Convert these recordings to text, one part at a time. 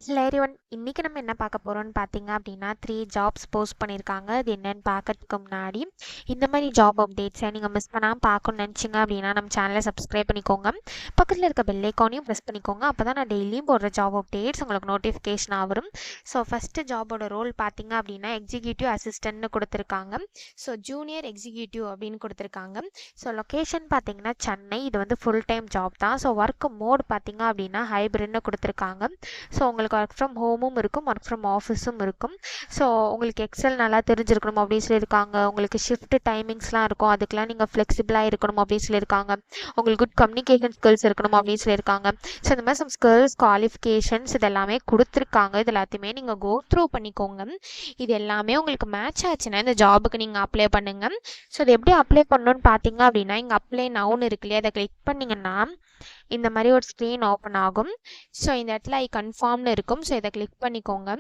Hello everyone, இன்னைக்கு நம்ம என்ன பார்க்க போறோம்னு பார்த்தீங்க அப்படின்னா 3 ஜாப்ஸ் போஸ்ட் பண்ணியிருக்காங்க. அது என்னன்னு பார்க்கறதுக்கு முன்னாடி இந்த மாதிரி ஜாப் அப்டேட்ஸை நீங்கள் மிஸ் பண்ணாமல் பார்க்கணும்னு நினச்சிங்க அப்படின்னா நம்ம சேனலை சப்ஸ்கிரைப் பண்ணிக்கோங்க. பக்கத்தில் இருக்க பெல் ஐக்கானையும் ப்ரெஸ் பண்ணிக்கோங்க. அப்போ தான் நான் டெய்லியும் போடுற ஜாப் அப்டேட்ஸ் உங்களுக்கு நோட்டிஃபிகேஷனாக வரும். ஸோ ஃபஸ்ட்டு ஜாபோட ரோல் பார்த்தீங்க அப்படின்னா எக்ஸிக்யூட்டிவ் அசிஸ்டன்ட்னு கொடுத்துருக்காங்க. ஸோ ஜூனியர் எக்ஸிக்யூட்டிவ் அப்படின்னு கொடுத்துருக்காங்க. ஸோ லொக்கேஷன் பார்த்தீங்கன்னா சென்னை. இது வந்து ஃபுல் டைம் ஜாப் தான். ஸோ ஒர்க் மோட் பார்த்தீங்க அப்படின்னா ஹைப்ரிட்னு கொடுத்துருக்காங்க. ஸோ உங்களுக்கு ஒர்க் ஃப்ரம் ஹோமும் இருக்கும், ஒர்க் ஃப்ரம் ஆஃபீஸும் இருக்கும். ஸோ உங்களுக்கு எக்ஸல் நல்லா தெரிஞ்சிருக்கணும் அப்படின்னு சொல்லியிருக்காங்க. உங்களுக்கு ஷிஃப்ட் டைமிங்ஸ்லாம் இருக்கும், அதுக்கெலாம் நீங்கள் ஃப்ளெக்சிபிளாக இருக்கணும் அப்படின்னு சொல்லியிருக்காங்க. உங்களுக்கு குட் கம்யூனிகேஷன் ஸ்கில்ஸ் இருக்கணும் அப்படின்னு சொல்லியிருக்காங்க. ஸோ இந்த மாதிரி சம் ஸ்கில்ஸ் குவாலிஃபிகேஷன்ஸ் இது எல்லாமே கொடுத்துருக்காங்க. இது எல்லாத்தையுமே நீங்கள் கோ த்ரூ பண்ணிக்கோங்க. இது எல்லாமே உங்களுக்கு மேட்ச் ஆச்சுன்னா இந்த ஜாபுக்கு நீங்கள் அப்ளை பண்ணுங்க. ஸோ இது எப்படி அப்ளை பண்ணணும்னு பார்த்தீங்க அப்படின்னா இங்கே அப்ளை நவுன் இருக்கு இல்லையா, அதை கிளிக் பண்ணிங்கன்னா இந்த மாதிரி ஒரு ஸ்க்ரீன் ஓப்பன் ஆகும். ஸோ இந்த இடத்துல ஐ கன்ஃபார்ம்னு இருக்கும். ஸோ இதை கிளிக் பண்ணிக்கோங்க.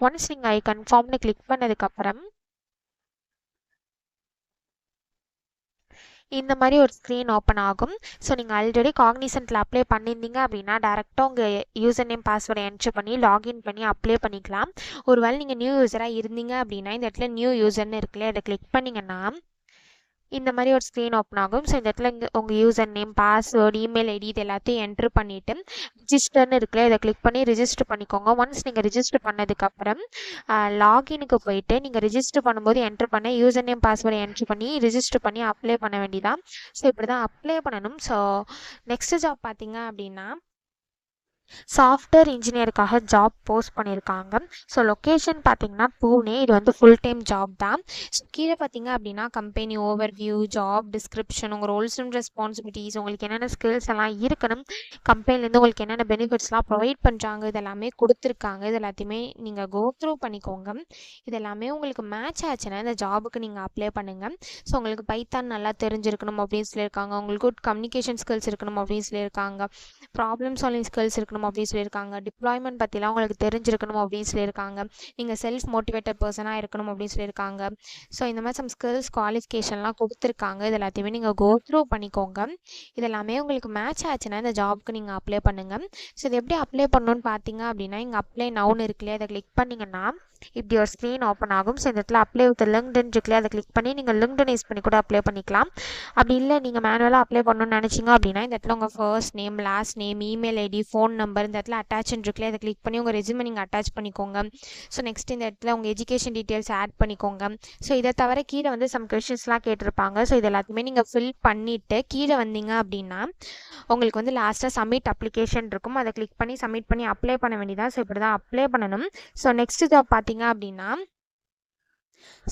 ஒன்ஸ் நீங்கள் ஐ கன்ஃபார்ம்னு கிளிக் பண்ணதுக்கப்புறம் இந்த மாதிரி ஒரு ஸ்க்ரீன் ஓப்பன் ஆகும். ஸோ நீங்கள் ஆல்ரெடி காக்னிசன்ட்டில் அப்ளை பண்ணியிருந்தீங்க அப்படின்னா டேரெக்டாக உங்கள் யூசர் நேம் பாஸ்வேர்டை என்ட்ரு பண்ணி லாகின் பண்ணி அப்ளை பண்ணிக்கலாம். ஒருவேளை நீங்கள் நியூ யூஸராக இருந்தீங்க அப்படின்னா இந்த இடத்துல நியூ யூசர்னு இருக்குல்லையே, அதை கிளிக் பண்ணிங்கன்னா இந்த மாதிரி ஒரு ஸ்க்ரீன் ஓப்பன் ஆகும். ஸோ இந்த இடத்துல உங்கள் user name password email ID இது எல்லாத்தையும் என்ட்ரு பண்ணிவிட்டு ரிஜிஸ்டர்னு இருக்குல்ல, இதை கிளிக் பண்ணி ரிஜிஸ்டர் பண்ணிக்கோங்க. ஒன்ஸ் நீங்கள் ரிஜிஸ்டர் பண்ணதுக்கப்புறம் லாகினுக்கு போயிட்டு நீங்கள் ரிஜிஸ்டர் பண்ணும்போது என்ட்ரு பண்ண யூசர் நேம் பாஸ்வேர்டை என்ட்ரு பண்ணி ரிஜிஸ்டர் பண்ணி அப்ளை பண்ண வேண்டியதான். ஸோ இப்படி தான் அப்ளை பண்ணணும். ஸோ நெக்ஸ்ட் ஜாப் பார்த்தீங்க அப்படின்னா சாஃப்ட்வேர் இன்ஜினியருக்காக ஜாப் போஸ்ட் பண்ணியிருக்காங்க. ஸோ லொக்கேஷன் பார்த்தீங்கன்னா பூனே. இது வந்து ஃபுல் டைம் ஜாப் தான். ஸோ கீழே பார்த்தீங்க அப்படின்னா company over view, job description, உங்கள் ரோல்ஸ் அண்ட் ரெஸ்பான்சிபிலிட்டிஸ், உங்களுக்கு என்னென்ன ஸ்கில்ஸ் எல்லாம் இருக்கணும், கம்பெனிலேருந்து உங்களுக்கு என்னென்ன பெனிஃபிட்ஸ்லாம் ப்ரொவைட் பண்ணுறாங்க, இது எல்லாமே கொடுத்துருக்காங்க. இது எல்லாத்தையுமே நீங்கள் கோ த்ரூ பண்ணிக்கோங்க. இது எல்லாமே உங்களுக்கு மேட்ச் ஆச்சுன்னா இந்த ஜாபுக்கு நீங்கள் அப்ளை பண்ணுங்கள். ஸோ உங்களுக்கு பைத்தான் நல்லா தெரிஞ்சிருக்கணும் அப்படின்னு சொல்லியிருக்காங்க. உங்களுக்கு குட் கம்யூனிகேஷன் ஸ்கில்ஸ் இருக்கணும் அப்படின்னு சொல்லியிருக்காங்க. ப்ராப்ளம் சால்விங் ஸ்கில்ஸ் இருக்கணும் அப்படின்னு சொல்லியிருக்காங்க. டிப்ளாய்மெண்ட் பற்றிலாம் உங்களுக்கு தெரிஞ்சிருக்கணும் அப்படின்னு சொல்லியிருக்காங்க. நீங்கள் செல்ஃப் மோட்டிவேட்டட் பர்சனாக இருக்கணும் அப்படின்னு சொல்லியிருக்காங்க. ஸோ இந்த மாதிரி சம் ஸ்கில்ஸ் குவாலிஃபிகேஷன்லாம் கொடுத்துருக்காங்க. இது எல்லாத்தையுமே நீங்கள் கோ த்ரூ பண்ணிக்கோங்க. இது எல்லாமே உங்களுக்கு மேட்ச் ஆச்சுன்னா இந்த ஜாப்க்கு நீங்கள் அப்ளை பண்ணுங்கள். ஸோ இது எப்படி அப்ளை பண்ணணும்னு பார்த்தீங்க அப்படின்னா இங்கே அப்ளை நவுன் இருக்குல்லையே, அதை கிளிக் பண்ணிங்கன்னா இப்படி ஒரு ஸ்க்ரீன் ஓப்பன் ஆகும். ஸோ இந்த இடத்துல அப்ளை வித் லிங்க்டின் இருக்குல்லையே, அதை கிளிக் பண்ணி நீங்கள் லிங்க்டின் யூஸ் பண்ணி கூட அப்ளை பண்ணிக்கலாம். அப்படி இல்லை நீங்கள் மேனுவலாக அப்ளை பண்ணணும்னு நினச்சிங்க அப்படின்னா இந்த இடத்துல உங்கள் first name, last name, email ID, phone number இந்த இடத்துல அட்டாச்னு இருக்குல்லையே, அதை கிளிக் பண்ணி உங்கள் ரெஸ்யூமை நீங்கள் அட்டாச் பண்ணிக்கோங்க. ஸோ நெக்ஸ்ட் இந்த இடத்துல உங்கள் எஜுகேஷன் டீட்டெயில்ஸ் ஆட் பண்ணிக்கோங்க. ஸோ இதை தவிர கீழே வந்து சம் கொஷின்ஸ்லாம் கேட்டிருப்பாங்க. ஸோ இது எல்லாத்தையுமே நீங்கள் ஃபில் பண்ணிவிட்டு கீழே வந்தீங்க அப்படின்னா உங்களுக்கு வந்து லாஸ்ட்டாக சப்மிட் அப்ளிகேஷன் இருக்கும். அதை கிளிக் பண்ணி சப்மிட் பண்ணி அப்ளை பண்ண வேண்டியதான். ஸோ இப்படி தான் அப்ளை பண்ணணும். ஸோ நெக்ஸ்ட் ஜாப் பார்த்தீங்க அப்படின்னா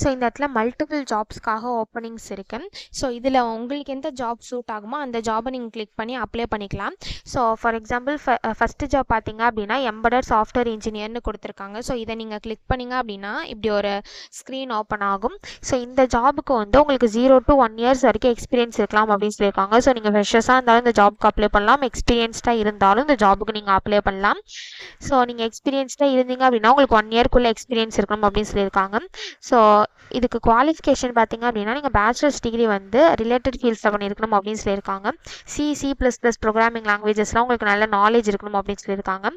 ஸோ இந்த இடத்துல மல்டிபிள் ஜாப்ஸ்க்காக ஓப்பனிங்ஸ் இருக்குது. ஸோ இதில் உங்களுக்கு எந்த ஜாப் சூட் ஆகுமோ அந்த ஜாபை நீங்கள் கிளிக் பண்ணி அப்ளை பண்ணிக்கலாம். So for example first job பார்த்தீங்க அப்படின்னா எம்படட் சாஃப்ட்வேர் இன்ஜினியர்னு கொடுத்துருக்காங்க. ஸோ இதை நீங்கள் கிளிக் பண்ணிங்க அப்படின்னா இப்படி ஒரு ஸ்க்ரீன் ஓப்பன் ஆகும். ஸோ இந்த ஜாபுக்கு வந்து உங்களுக்கு 0 to 1 years வரைக்கும் எக்ஸ்பீரியன்ஸ் இருக்கலாம் அப்படின்னு சொல்லியிருக்காங்க. ஸோ நீங்கள் ஃப்ரெஷர்ஸாக இருந்தாலும் இந்த ஜாபுக்கு அப்ளை பண்ணலாம், எக்ஸ்பீரியன்ஸ்டாக இருந்தாலும் இந்த ஜாபுக்கு நீங்கள் அப்ளை பண்ணலாம். ஸோ நீங்கள் எக்ஸ்பீரியன்ஸ்டாக இருந்தீங்க அப்படின்னா உங்களுக்கு 1 yearக்குள்ளே எக்ஸ்பீரியன்ஸ் இருக்கணும் அப்படின்னு சொல்லியிருக்காங்க. ஸோ இதுக்கு குவாலிஃபிகேஷன் பார்த்தீங்க அப்படின்னா நீங்கள் பேச்சுலர்ஸ் டிகிரி வந்து ரிலேட்டட் ஃபீல்ட்ஸில் பண்ணியிருக்கணும் அப்படின்னு சொல்லியிருக்காங்க. C++ ப்ரோக்ராமிங் லாங்குவேஜஸ்லாம் உங்களுக்கு நல்ல நாலேஜ் இருக்கணும் அப்படின்னு சொல்லியிருக்காங்க.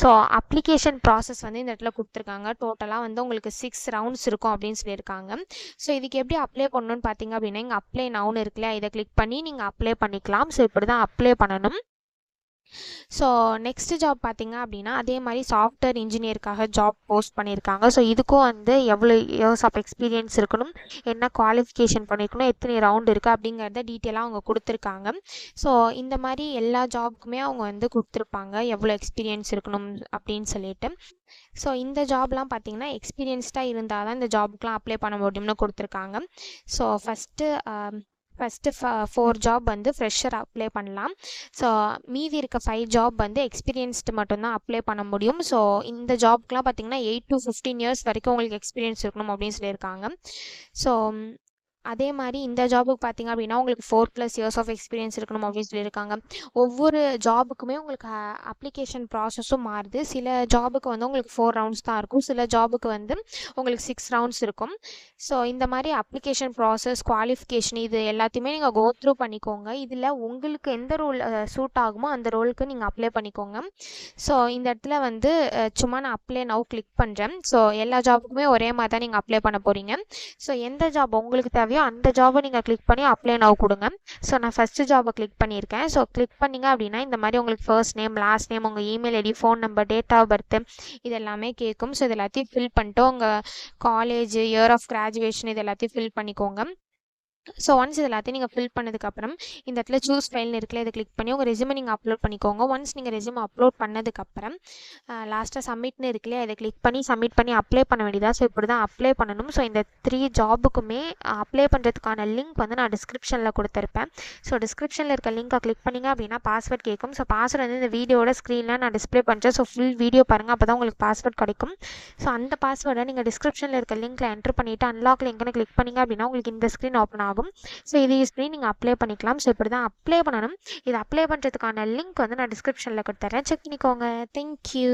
ஸோ அப்ளிகேஷன் ப்ராசஸ் வந்து இந்த இடத்துல கொடுத்துருக்காங்க. டோட்டலாக வந்து உங்களுக்கு 6 ரவுண்ட்ஸ் இருக்கும் அப்படின்னு சொல்லியிருக்காங்க. ஸோ இதுக்கு எப்படி அப்ளை பண்ணணும்னு பார்த்தீங்க அப்படின்னா இங்கே அப்ளை நவுன் இருக்குல்ல, இதை கிளிக் பண்ணி நீங்கள் அப்ளை பண்ணிக்கலாம். ஸோ இப்படி தான் அப்ளை பண்ணணும். ஸோ நெக்ஸ்ட் ஜாப் பார்த்தீங்க அப்படின்னா அதே மாதிரி சாஃப்ட்வேர் இன்ஜினியருக்காக ஜாப் போஸ்ட் பண்ணியிருக்காங்க. ஸோ இதுக்கும் வந்து எவ்வளோ இயர்ஸ் ஆஃப் எக்ஸ்பீரியன்ஸ் இருக்கணும், என்ன குவாலிஃபிகேஷன் பண்ணியிருக்கணும், எத்தனை ரவுண்ட் இருக்குது அப்படிங்கிறத டீட்டெயிலாக அவங்க கொடுத்துருக்காங்க. ஸோ இந்த மாதிரி எல்லா ஜாப்க்குமே அவங்க வந்து கொடுத்துருப்பாங்க எவ்வளோ எக்ஸ்பீரியன்ஸ் இருக்கணும் அப்படின்னு சொல்லிட்டு. ஸோ இந்த ஜாப்லாம் பார்த்தீங்கன்னா எக்ஸ்பீரியன்ஸ்டாக இருந்தால் தான் இந்த ஜாபுக்கெலாம் அப்ளை பண்ண முடியும்னு கொடுத்துருக்காங்க. ஸோ ஃபஸ்ட்டு 4 ஜாப் வந்து ஃப்ரெஷர் அப்ளை பண்ணலாம். ஸோ மீதி இருக்க 5 ஜாப் வந்து எக்ஸ்பீரியன்ஸ்டு மட்டும்தான் அப்ளை பண்ண முடியும். ஸோ இந்த ஜாப்க்குலாம் பார்த்தீங்கன்னா 8 to 15 years வரைக்கும் உங்களுக்கு எக்ஸ்பீரியன்ஸ் இருக்கணும் அப்படின்னு சொல்லியிருக்காங்க. ஸோ அதே மாதிரி இந்த ஜாபுக்கு பார்த்தீங்க அப்படின்னா உங்களுக்கு 4+ இயர்ஸ் ஆஃப் எக்ஸ்பீரியன்ஸ் இருக்கணும் அப்படின்னு சொல்லியிருக்காங்க. ஒவ்வொரு ஜாபுக்குமே உங்களுக்கு அப்ளிகேஷன் ப்ராசஸும் மாறுது. சில ஜாபுக்கு வந்து உங்களுக்கு 4 ரவுண்ட்ஸ் தான் இருக்கும், சில ஜாபுக்கு வந்து உங்களுக்கு 6 ரவுண்ட்ஸ் இருக்கும். ஸோ இந்த மாதிரி அப்ளிகேஷன் ப்ராசஸ், குவாலிஃபிகேஷன் இது எல்லாத்தையுமே நீங்கள் கோ த்ரூ பண்ணிக்கோங்க. இதில் உங்களுக்கு எந்த ரோல் சூட் ஆகுமோ அந்த ரோலுக்கு நீங்கள் அப்ளை பண்ணிக்கோங்க. ஸோ இந்த இடத்துல வந்து சும்மா நான் அப்ளை நவ் கிளிக் பண்ணுறேன். ஸோ எல்லா ஜாபுக்குமே ஒரே மாதிரி தான் நீங்கள் அப்ளை பண்ண போகிறீங்க. ஸோ எந்த ஜாப் உங்களுக்கு தேவையோ அந்த ஜாபை நீங்கள் கிளிக் பண்ணி அப்ளை நவ் கொடுங்க. ஸோ நான் ஃபஸ்ட்டு ஜாபை கிளிக் பண்ணியிருக்கேன். ஸோ கிளிக் பண்ணிங்க அப்படின்னா இந்த மாதிரி உங்களுக்கு ஃபர்ஸ்ட் நேம், லாஸ்ட் நேம், உங்கள் email ID, phone number, date of birth இது எல்லாமே கேட்கும். ஸோ இது எல்லாத்தையும் ஃபில் பண்ணிட்டு உங்கள் காலேஜ், இயர் ஆஃப் கிராஜுவேஷன் இது எல்லாத்தையும் ஃபில் பண்ணிக்கோங்க. ஸோ ஒன்ஸ் இது எல்லாத்தையும் நீங்கள் ஃபில் பண்ணதுக்கப்புறம் இந்த இடத்துல சூஸ் ஃபைல்னு இருக்குல்ல, இதை கிளிக் பண்ணி உங்கள் ரெஸ்யூமை நீங்கள் அப்லோட் பண்ணிக்கோங்க. ஒன்ஸ் நீங்கள் ரெஸ்யூமை அப்லோட் பண்ணதுக்கப்புறம் லாஸ்ட்டாக சப்மிட்னு இருக்குல்லையா, இதை கிளிக் பண்ணி சப்மிட் பண்ணி அப்ளை பண்ண வேண்டியதா. ஸோ இப்படி தான் அப்ளை பண்ணணும். ஸோ இந்த 3 ஜாபுக்குமே அப்ளை பண்ணுறதுக்கான லிங்க் வந்து நான் டிஸ்கிரிப்ஷனில் கொடுத்துருப்பேன். ஸோ டிஸ்கிரிப்ஷனில் இருக்க லிங்க்கை கிளிக் பண்ணிங்க அப்படின்னா பாஸ்வேர்ட் கேட்கும். ஸோ பாஸ்வேர்டு வந்து இந்த வீடியோட ஸ்க்ரீனில் நான் டிஸ்பிளே பண்ணுறேன். ஸோ ஃபுல் வீடியோ பாருங்கள், அப்போ தான் உங்களுக்கு பாஸ்வேர்ட் கிடைக்கும். ஸோ அந்த பாஸ்வேர்டை நீங்கள் டிஸ்கிரிப்ஷனில் இருக்க லிங்க்கில் என்ட்ரு பண்ணிவிட்டு அன்லாக் லிங்க்னு கிளிக் பண்ணிங்க அப்படின்னா உங்களுக்கு இந்த ஸ்க்ரீன் ஓப்பன் ஆகும். ஸோ இது யூஸ் பண்ணி நீங்கள் அப்ளை பண்ணிக்கலாம். ஸோ இப்படி தான் அப்ளை பண்ணணும். இது அப்ளை பண்ணுறதுக்கான லிங்க் வந்து நான் டிஸ்கிரிப்ஷனில் கொடுத்துட்றேன், செக் பண்ணிக்கோங்க. தேங்க்யூ.